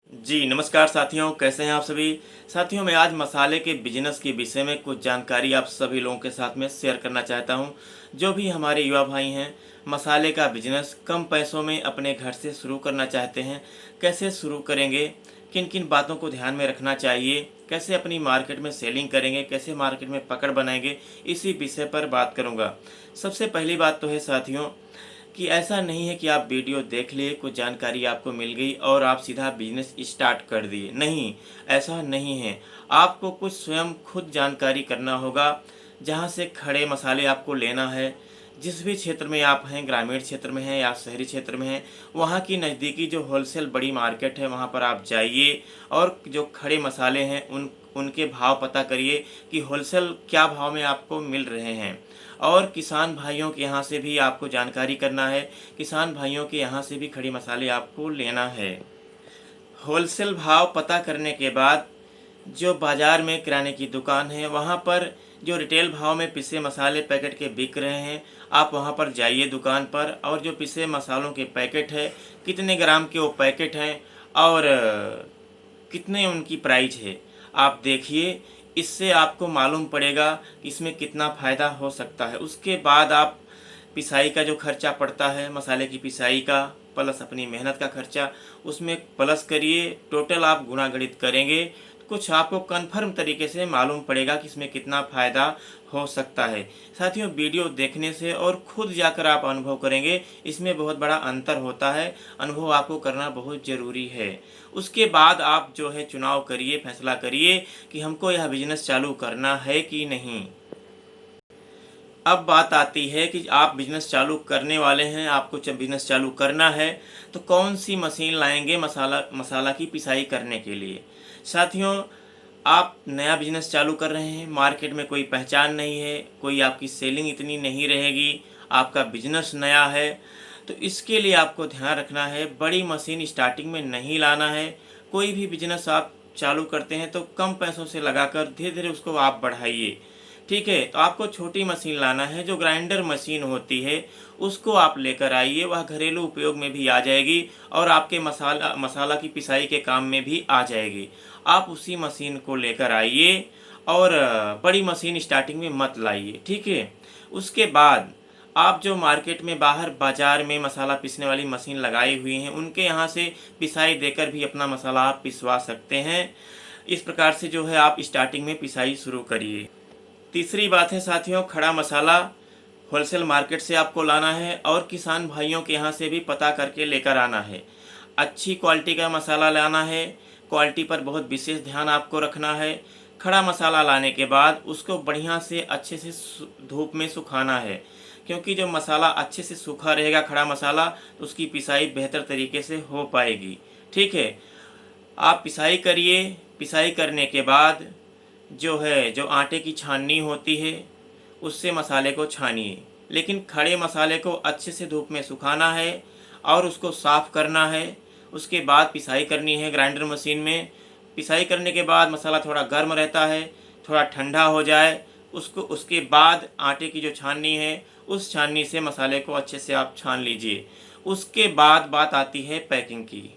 जी नमस्कार साथियों, कैसे हैं आप सभी। साथियों, मैं आज मसाले के बिजनेस के विषय में कुछ जानकारी आप सभी लोगों के साथ में शेयर करना चाहता हूं। जो भी हमारे युवा भाई हैं, मसाले का बिजनेस कम पैसों में अपने घर से शुरू करना चाहते हैं, कैसे शुरू करेंगे, किन किन बातों को ध्यान में रखना चाहिए, कैसे अपनी मार्केट में सेलिंग करेंगे, कैसे मार्केट में पकड़ बनाएंगे, इसी विषय पर बात करूँगा। सबसे पहली बात तो है साथियों कि ऐसा नहीं है कि आप वीडियो देख लिए, कुछ जानकारी आपको मिल गई और आप सीधा बिजनेस स्टार्ट कर दिए। नहीं, ऐसा नहीं है। आपको कुछ स्वयं खुद जानकारी करना होगा। जहाँ से खड़े मसाले आपको लेना है, जिस भी क्षेत्र में आप हैं, ग्रामीण क्षेत्र में हैं या शहरी क्षेत्र में हैं, वहाँ की नज़दीकी जो होलसेल बड़ी मार्केट है वहाँ पर आप जाइए और जो खड़े मसाले हैं उनके भाव पता करिए कि होलसेल क्या भाव में आपको मिल रहे हैं। और किसान भाइयों के यहाँ से भी आपको जानकारी करना है, किसान भाइयों के यहाँ से भी खड़ी मसाले आपको लेना है। होलसेल भाव पता करने के बाद जो बाज़ार में किराने की दुकान है वहाँ पर जो रिटेल भाव में पिसे मसाले पैकेट के बिक रहे हैं, आप वहाँ पर जाइए दुकान पर और जो पिसे मसालों के पैकेट है, कितने ग्राम के वो पैकेट हैं और कितने उनकी प्राइस है, आप देखिए। इससे आपको मालूम पड़ेगा कि इसमें कितना फ़ायदा हो सकता है। उसके बाद आप पिसाई का जो खर्चा पड़ता है, मसाले की पिसाई का प्लस अपनी मेहनत का खर्चा, उसमें प्लस करिए। टोटल आप गुणा गणित करेंगे, कुछ आपको कन्फर्म तरीके से मालूम पड़ेगा कि इसमें कितना फ़ायदा हो सकता है। साथियों, वीडियो देखने से और खुद जाकर आप अनुभव करेंगे, इसमें बहुत बड़ा अंतर होता है। अनुभव आपको करना बहुत ज़रूरी है। उसके बाद आप जो है चुनाव करिए, फैसला करिए कि हमको यह बिजनेस चालू करना है कि नहीं। अब बात आती है कि आप बिजनेस चालू करने वाले हैं, आपको जब बिजनेस चालू करना है तो कौन सी मशीन लाएंगे मसाला की पिसाई करने के लिए। साथियों, आप नया बिजनेस चालू कर रहे हैं, मार्केट में कोई पहचान नहीं है, कोई आपकी सेलिंग इतनी नहीं रहेगी, आपका बिजनेस नया है, तो इसके लिए आपको ध्यान रखना है, बड़ी मशीन स्टार्टिंग में नहीं लाना है। कोई भी बिजनेस आप चालू करते हैं तो कम पैसों से लगाकर धीरे धीरे उसको आप बढ़ाइए। ठीक है, तो आपको छोटी मशीन लाना है, जो ग्राइंडर मशीन होती है उसको आप लेकर आइए। वह घरेलू उपयोग में भी आ जाएगी और आपके मसाला की पिसाई के काम में भी आ जाएगी। आप उसी मशीन को लेकर आइए और बड़ी मशीन स्टार्टिंग में मत लाइए। ठीक है, उसके बाद आप जो मार्केट में बाहर बाजार में मसाला पीसने वाली मशीन लगाई हुई हैं, उनके यहाँ से पिसाई देकर भी अपना मसाला आप पिसवा सकते हैं। इस प्रकार से जो है आप स्टार्टिंग में पिसाई शुरू करिए। तीसरी बात है साथियों, खड़ा मसाला होलसेल मार्केट से आपको लाना है और किसान भाइयों के यहाँ से भी पता करके लेकर आना है। अच्छी क्वालिटी का मसाला लाना है, क्वालिटी पर बहुत विशेष ध्यान आपको रखना है। खड़ा मसाला लाने के बाद उसको बढ़िया से अच्छे से धूप में सुखाना है, क्योंकि जब मसाला अच्छे से सूखा रहेगा खड़ा मसाला, तो उसकी पिसाई बेहतर तरीके से हो पाएगी। ठीक है, आप पिसाई करिए। पिसाई करने के बाद जो आटे की छाननी होती है उससे मसाले को छानिए, लेकिन खड़े मसाले को अच्छे से धूप में सुखाना है और उसको साफ़ करना है। उसके बाद पिसाई करनी है ग्राइंडर मशीन में। पिसाई करने के बाद मसाला थोड़ा गर्म रहता है, थोड़ा ठंडा हो जाए, उसके बाद आटे की जो छाननी है उस छाननी से मसाले को अच्छे से आप छान लीजिए। उसके बाद बात आती है पैकिंग की।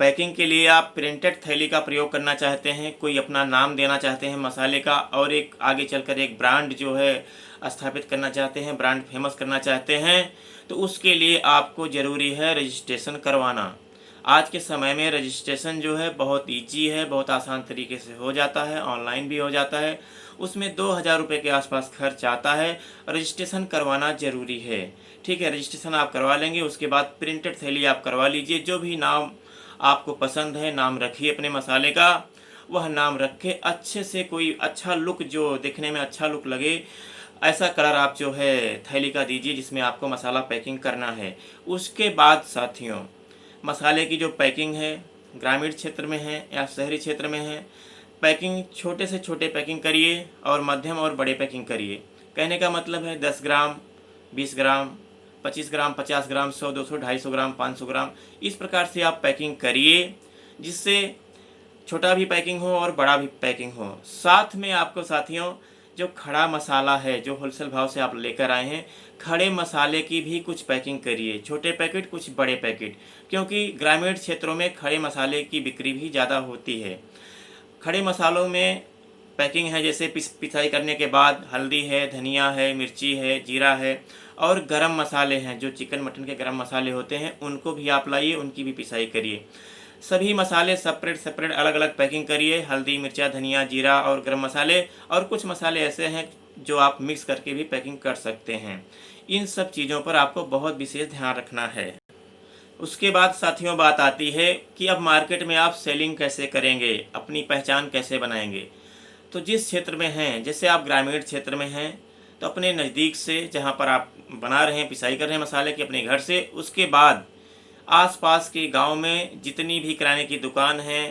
पैकिंग के लिए आप प्रिंटेड थैली का प्रयोग करना चाहते हैं, कोई अपना नाम देना चाहते हैं मसाले का और एक आगे चलकर एक ब्रांड जो है स्थापित करना चाहते हैं, ब्रांड फेमस करना चाहते हैं, तो उसके लिए आपको ज़रूरी है रजिस्ट्रेशन करवाना। आज के समय में रजिस्ट्रेशन जो है बहुत ईजी है, बहुत आसान तरीके से हो जाता है, ऑनलाइन भी हो जाता है। उसमें 2000 रुपये के आसपास खर्च आता है। रजिस्ट्रेशन करवाना ज़रूरी है। ठीक है, रजिस्ट्रेशन आप करवा लेंगे, उसके बाद प्रिंटेड थैली आप करवा लीजिए। जो भी नाम आपको पसंद है नाम रखिए अपने मसाले का, वह नाम रखे। अच्छे से कोई अच्छा लुक, जो दिखने में अच्छा लुक लगे, ऐसा कलर आप जो है थैली का दीजिए जिसमें आपको मसाला पैकिंग करना है। उसके बाद साथियों, मसाले की जो पैकिंग है, ग्रामीण क्षेत्र में है या शहरी क्षेत्र में है, पैकिंग छोटे से छोटे पैकिंग करिए और मध्यम और बड़े पैकिंग करिए। कहने का मतलब है 10 ग्राम, 20 ग्राम, 25 ग्राम, 50 ग्राम, 100, 200, 250 ग्राम, 500 ग्राम, इस प्रकार से आप पैकिंग करिए जिससे छोटा भी पैकिंग हो और बड़ा भी पैकिंग हो। साथ में आपको साथियों जो खड़ा मसाला है, जो होलसेल भाव से आप लेकर आए हैं, खड़े मसाले की भी कुछ पैकिंग करिए, छोटे पैकेट, कुछ बड़े पैकेट, क्योंकि ग्रामीण क्षेत्रों में खड़े मसाले की बिक्री भी ज़्यादा होती है। खड़े मसालों में पैकिंग है, जैसे पिसाई करने के बाद हल्दी है, धनिया है, मिर्ची है, जीरा है, और गरम मसाले हैं, जो चिकन मटन के गरम मसाले होते हैं, उनको भी आप लाइए, उनकी भी पिसाई करिए। सभी मसाले सेपरेट सेपरेट अलग अलग पैकिंग करिए, हल्दी, मिर्चा, धनिया, जीरा और गरम मसाले, और कुछ मसाले ऐसे हैं जो आप मिक्स करके भी पैकिंग कर सकते हैं। इन सब चीज़ों पर आपको बहुत विशेष ध्यान रखना है। उसके बाद साथियों बात आती है कि अब मार्केट में आप सेलिंग कैसे करेंगे, अपनी पहचान कैसे बनाएंगे। तो जिस क्षेत्र में हैं, जैसे आप ग्रामीण क्षेत्र में हैं, तो अपने नज़दीक से जहाँ पर आप बना रहे हैं, पिसाई कर रहे हैं मसाले की, अपने घर से, उसके बाद आसपास के गांव में जितनी भी किराने की दुकान है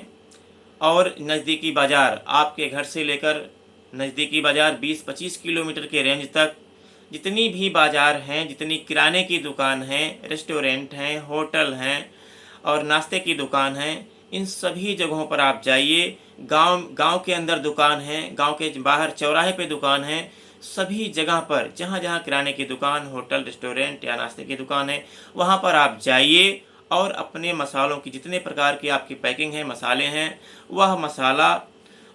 और नज़दीकी बाज़ार, आपके घर से लेकर नज़दीकी बाज़ार 20-25 किलोमीटर के रेंज तक जितनी भी बाज़ार हैं, जितनी किराने की दुकान हैं, रेस्टोरेंट हैं, होटल हैं और नाश्ते की दुकान हैं, इन सभी जगहों पर आप जाइए। गांव के अंदर दुकान है, गांव के बाहर चौराहे पे दुकान है, सभी जगह पर जहाँ जहाँ किराने की दुकान, होटल, रेस्टोरेंट या नाश्ते की दुकान है, वहाँ पर आप जाइए और अपने मसालों की जितने प्रकार की आपकी पैकिंग है, मसाले हैं, वह मसाला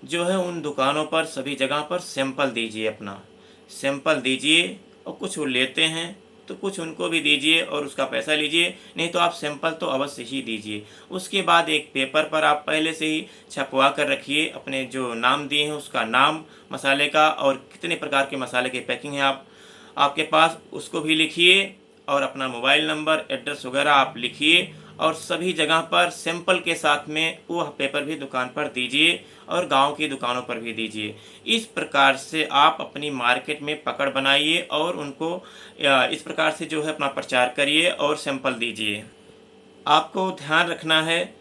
जो है उन दुकानों पर सभी जगह पर सैंपल दीजिए, अपना सैंपल दीजिए। और कुछ वो लेते हैं तो कुछ उनको भी दीजिए और उसका पैसा लीजिए, नहीं तो आप सैंपल तो अवश्य ही दीजिए। उसके बाद एक पेपर पर आप पहले से ही छपवा कर रखिए अपने जो नाम दिए हैं उसका नाम, मसाले का, और कितने प्रकार के मसाले की पैकिंग है आपके पास, उसको भी लिखिए, और अपना मोबाइल नंबर, एड्रेस वगैरह आप लिखिए, और सभी जगह पर सैंपल के साथ में वह पेपर भी दुकान पर दीजिए और गांव की दुकानों पर भी दीजिए। इस प्रकार से आप अपनी मार्केट में पकड़ बनाइए और उनको इस प्रकार से जो है अपना प्रचार करिए और सैंपल दीजिए। आपको ध्यान रखना है,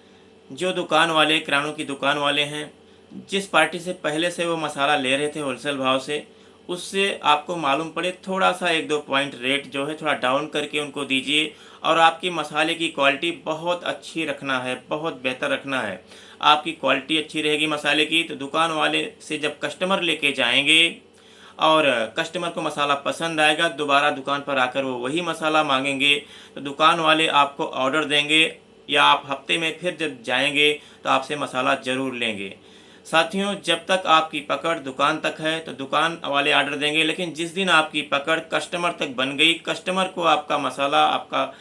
जो दुकान वाले, किरानों की दुकान वाले हैं, जिस पार्टी से पहले से वो मसाला ले रहे थे होलसेल भाव से, उससे आपको मालूम पड़े थोड़ा सा 1-2 पॉइंट रेट जो है थोड़ा डाउन करके उनको दीजिए। और आपकी मसाले की क्वालिटी बहुत अच्छी रखना है, बहुत बेहतर रखना है। आपकी क्वालिटी अच्छी रहेगी मसाले की तो दुकान वाले से जब कस्टमर लेके जाएंगे और कस्टमर को मसाला पसंद आएगा, दोबारा दुकान पर आकर वो वही मसाला मांगेंगे, तो दुकान वाले आपको ऑर्डर देंगे, या आप हफ्ते में फिर जब जाएंगे तो आपसे मसाला ज़रूर लेंगे। साथियों, जब तक आपकी पकड़ दुकान तक है तो दुकान वाले ऑर्डर देंगे, लेकिन जिस दिन आपकी पकड़ कस्टमर तक बन गई, कस्टमर को आपका मसाला, आपका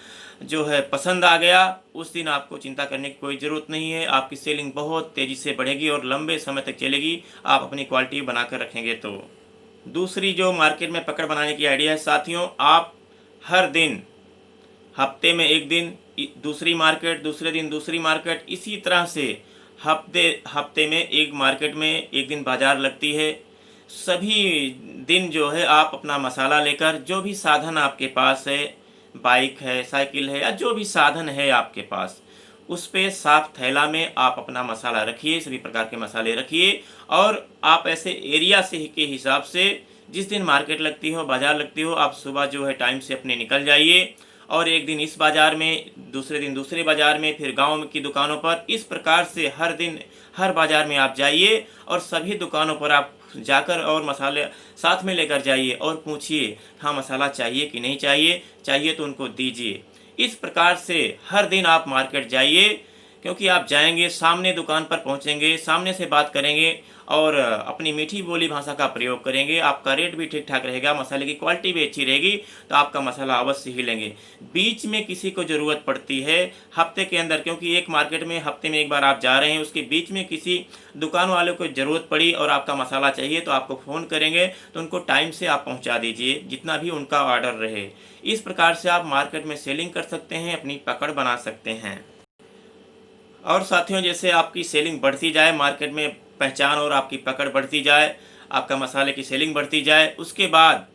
जो है पसंद आ गया, उस दिन आपको चिंता करने की कोई ज़रूरत नहीं है। आपकी सेलिंग बहुत तेज़ी से बढ़ेगी और लंबे समय तक चलेगी, आप अपनी क्वालिटी बनाकर रखेंगे तो। दूसरी जो मार्केट में पकड़ बनाने की आइडिया है साथियों, आप हर दिन, हफ्ते में एक दिन दूसरी मार्केट, दूसरे दिन दूसरी मार्केट, इसी तरह से हफ्ते में एक मार्केट में एक दिन बाजार लगती है। सभी दिन जो है आप अपना मसाला लेकर, जो भी साधन आपके पास है, बाइक है, साइकिल है, या जो भी साधन है आपके पास, उस पे साफ थैला में आप अपना मसाला रखिए, सभी प्रकार के मसाले रखिए। और आप ऐसे एरिया से के हिसाब से जिस दिन मार्केट लगती हो, बाजार लगती हो, आप सुबह जो है टाइम से अपने निकल जाइए, और एक दिन इस बाज़ार में, दूसरे दिन दूसरे बाज़ार में, फिर गांव की दुकानों पर, इस प्रकार से हर दिन हर बाज़ार में आप जाइए और सभी दुकानों पर आप जाकर और मसाले साथ में लेकर जाइए और पूछिए, हाँ मसाला चाहिए कि नहीं चाहिए, चाहिए तो उनको दीजिए। इस प्रकार से हर दिन आप मार्केट जाइए, क्योंकि आप जाएंगे, सामने दुकान पर पहुंचेंगे, सामने से बात करेंगे और अपनी मीठी बोली भाषा का प्रयोग करेंगे, आपका रेट भी ठीक ठाक रहेगा, मसाले की क्वालिटी भी अच्छी रहेगी, तो आपका मसाला अवश्य ही लेंगे। बीच में किसी को ज़रूरत पड़ती है हफ्ते के अंदर, क्योंकि एक मार्केट में हफ्ते में एक बार आप जा रहे हैं, उसके बीच में किसी दुकान वाले को ज़रूरत पड़ी और आपका मसाला चाहिए तो आपको फ़ोन करेंगे, तो उनको टाइम से आप पहुँचा दीजिए, जितना भी उनका ऑर्डर रहे। इस प्रकार से आप मार्केट में सेलिंग कर सकते हैं, अपनी पकड़ बना सकते हैं। और साथियों, जैसे आपकी सेलिंग बढ़ती जाए, मार्केट में पहचान और आपकी पकड़ बढ़ती जाए, आपका मसाले की सेलिंग बढ़ती जाए, उसके बाद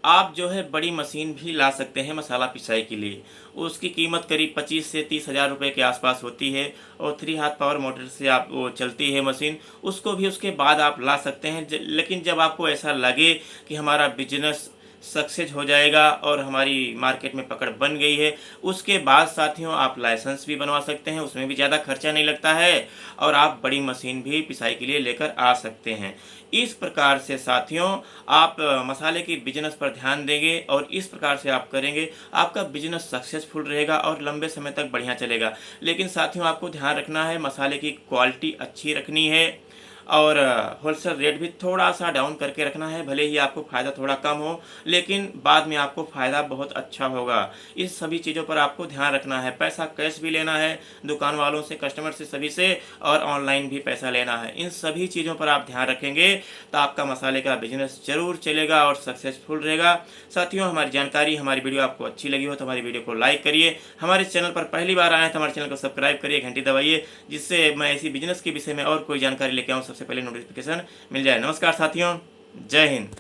आप जो है बड़ी मशीन भी ला सकते हैं मसाला पिसाई के लिए। उसकी कीमत करीब 25 से 30 हज़ार रुपये के आसपास होती है और 3 हाथ पावर मोटर से आप वो चलती है मशीन, उसको भी उसके बाद आप ला सकते हैं। लेकिन जब आपको ऐसा लगे कि हमारा बिजनेस सक्सेस हो जाएगा और हमारी मार्केट में पकड़ बन गई है, उसके बाद साथियों आप लाइसेंस भी बनवा सकते हैं, उसमें भी ज़्यादा खर्चा नहीं लगता है और आप बड़ी मशीन भी पिसाई के लिए लेकर आ सकते हैं। इस प्रकार से साथियों आप मसाले की बिजनेस पर ध्यान देंगे और इस प्रकार से आप करेंगे, आपका बिजनेस सक्सेसफुल रहेगा और लंबे समय तक बढ़िया चलेगा। लेकिन साथियों आपको ध्यान रखना है, मसाले की क्वालिटी अच्छी रखनी है और होलसेल रेट भी थोड़ा-सा डाउन करके रखना है, भले ही आपको फ़ायदा थोड़ा कम हो, लेकिन बाद में आपको फ़ायदा बहुत अच्छा होगा। इस सभी चीज़ों पर आपको ध्यान रखना है, पैसा कैश भी लेना है, दुकान वालों से, कस्टमर से, सभी से और ऑनलाइन भी पैसा लेना है। इन सभी चीज़ों पर आप ध्यान रखेंगे, तो आपका मसाले का बिज़नेस ज़रूर चलेगा और सक्सेसफुल रहेगा। साथियों हमारी जानकारी, हमारी वीडियो आपको अच्छी लगी हो तो हमारी वीडियो को लाइक करिए। हमारे चैनल पर पहली बार आए हैं तो हमारे चैनल को सब्सक्राइब करिए, घंटी दबाइए, जिससे मैं ऐसी बिज़नेस के विषय में और कोई जानकारी लेके आऊँ सबसे पहले नोटिफिकेशन मिल जाए। नमस्कार साथियों, जय हिंद।